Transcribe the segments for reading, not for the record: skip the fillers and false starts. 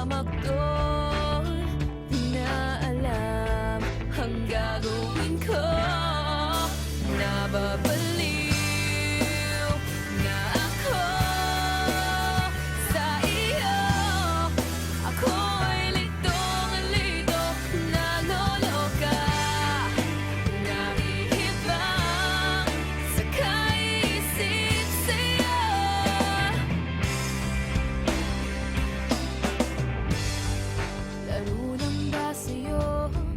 pahamak doon. Di na alam ang gagawin ko. Nababaliw na ako sa iyo. Ako'y litong-lito, naloloka, nahihibang sa kaisip sa'yo. Laro lang ba sa'yo ang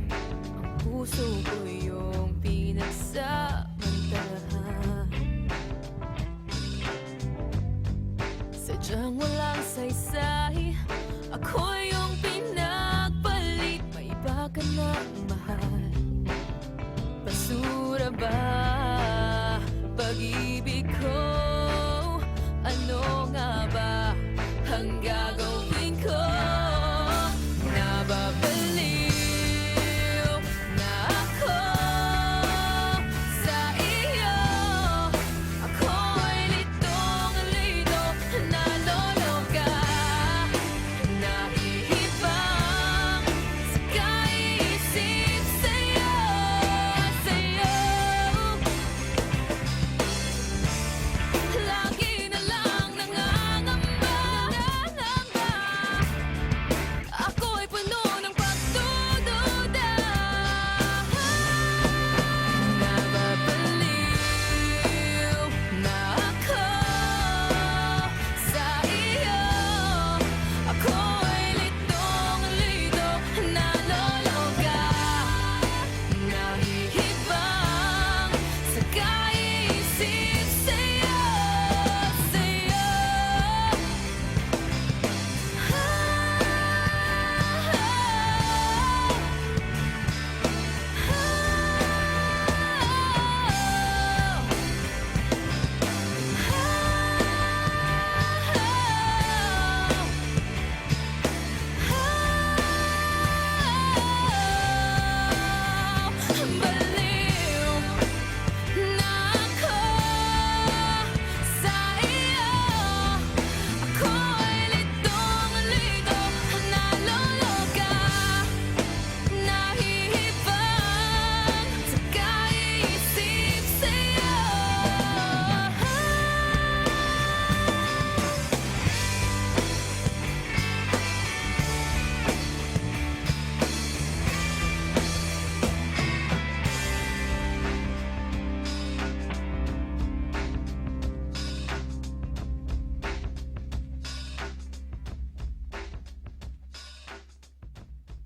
puso ko yung pinagsamantalahan? Sadyang walang saysay, ako yung pinagpalit. May iba ka ng mahal, basura ba?